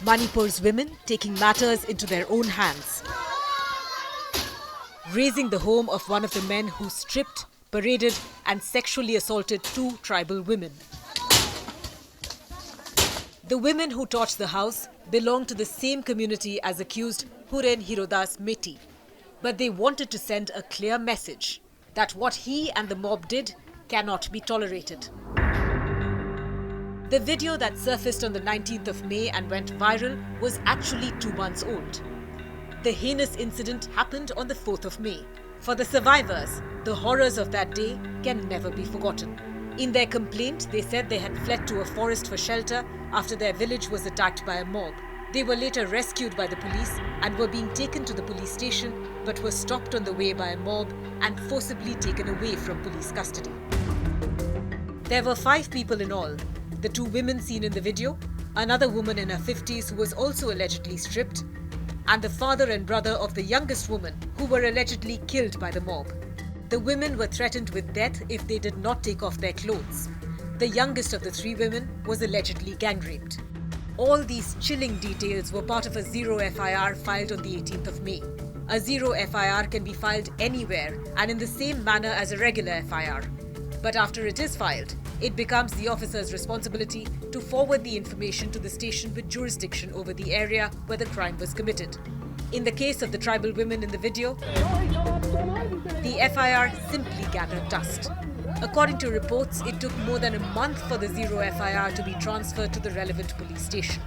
Manipur's women taking matters into their own hands. Razing the home of one of the men who stripped, paraded and sexually assaulted two tribal women. The women who torched the house belong to the same community as accused Huren Hirodas Meti. But they wanted to send a clear message that what he and the mob did cannot be tolerated. The video that surfaced on the 19th of May and went viral was actually 2 months old. The heinous incident happened on the 4th of May. For the survivors, the horrors of that day can never be forgotten. In their complaint, they said they had fled to a forest for shelter after their village was attacked by a mob. They were later rescued by the police and were being taken to the police station but were stopped on the way by a mob and forcibly taken away from police custody. There were 5 people in all. The 2 women seen in the video, another woman in her 50s who was also allegedly stripped, and the father and brother of the youngest woman who were allegedly killed by the mob. The women were threatened with death if they did not take off their clothes. The youngest of the 3 women was allegedly gang raped. All these chilling details were part of a zero FIR filed on the 18th of May. A zero FIR can be filed anywhere and in the same manner as a regular FIR. But after it is filed, it becomes the officer's responsibility to forward the information to the station with jurisdiction over the area where the crime was committed. In the case of the tribal women in the video, the FIR simply gathered dust. According to reports, it took more than a month for the zero FIR to be transferred to the relevant police station.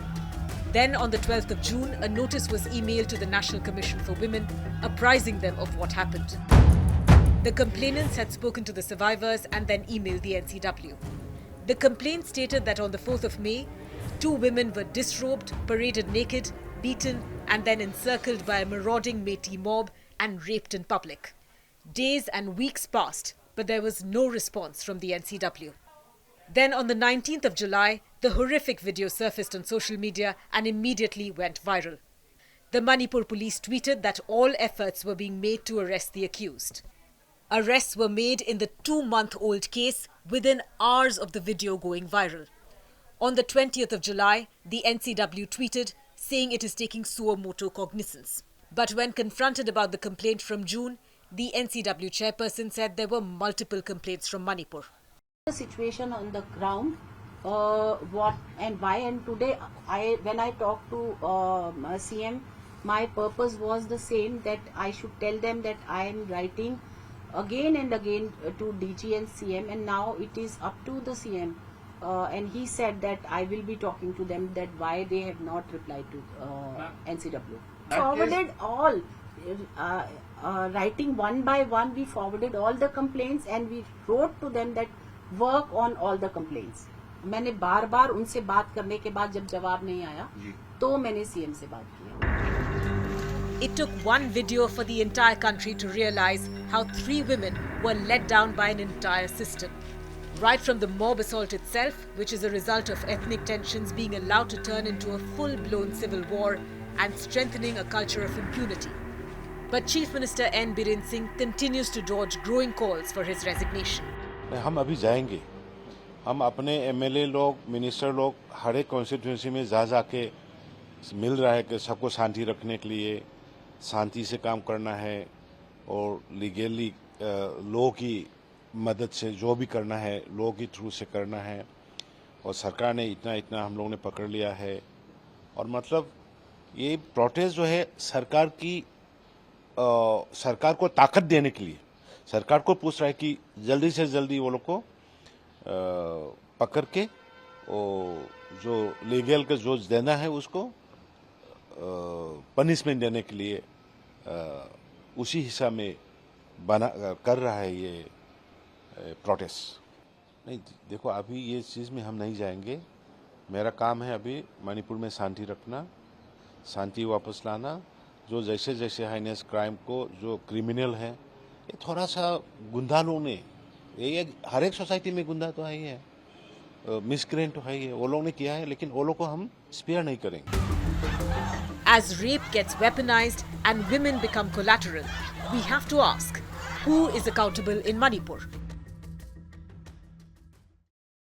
Then on the 12th of June, a notice was emailed to the National Commission for Women, apprising them of what happened. The complainants had spoken to the survivors and then emailed the NCW. The complaint stated that on the 4th of May, 2 women were disrobed, paraded naked, beaten and then encircled by a marauding Métis mob and raped in public. Days and weeks passed, but there was no response from the NCW. Then on the 19th of July, the horrific video surfaced on social media and immediately went viral. The Manipur police tweeted that all efforts were being made to arrest the accused. Arrests were made in the 2-month-old case within hours of the video going viral. On the 20th of July, the NCW tweeted saying it is taking suo motu cognizance. But when confronted about the complaint from June, the NCW chairperson said there were multiple complaints from Manipur. The situation on the ground, what and why, and today when I talked to CM, my purpose was the same, that I should tell them that I am writing again and again to DG and CM, and now it is up to the CM, and he said that I will be talking to them that why they have not replied to NCW. Forwarded all, writing one by one, we forwarded all the complaints and we wrote to them that work on all the complaints. मैंने बार-बार उनसे बात करने के बाद जब जवाब नहीं आया, तो मैंने CM से बात किया. It took one video for the entire country to realize how 3 women were let down by an entire system. Right from the mob assault itself, which is a result of ethnic tensions being allowed to turn into a full-blown civil war and strengthening a culture of impunity. But Chief Minister N. Biren Singh continues to dodge growing calls for his resignation. हम अभी जाएंगे, हम अपने MLA लोग, minister लोग हर एक constituency में जाके मिल रहा है कि सबको शांति रखने के लिए शांति से काम करना है और लीगली लॉ की मदद से जो भी करना है लॉ की थ्रू से करना है, और सरकार ने इतना हम लोगों ने पकड़ लिया है. और मतलब ये प्रोटेस्ट जो है सरकार को ताकत देने के लिए, सरकार को पूछ रहा है कि जल्दी से जल्दी वो लोग को पकड़ के जो लीगल का जो देना है उसको पनिशमेंट देने के लिए उसी हिसाब में कर रहा है ये प्रोटेस्ट. नहीं देखो, अभी ये चीज़ में हम नहीं जाएंगे. मेरा काम है अभी मणिपुर में शांति रखना, शांति वापस लाना. जो जैसे हाइनेस क्राइम को जो क्रिमिनल है, ये थोड़ा सा गुंडा लोगों ने, ये हर एक सोसाइटी में गुंडा तो है ही है, मिसक्रेंट तो है ही है, वो लोगों ने किया है, लेकिन वो लोग को हम स्पेयर नहीं करेंगे. As rape gets weaponized and women become collateral, we have to ask, who is accountable in Manipur?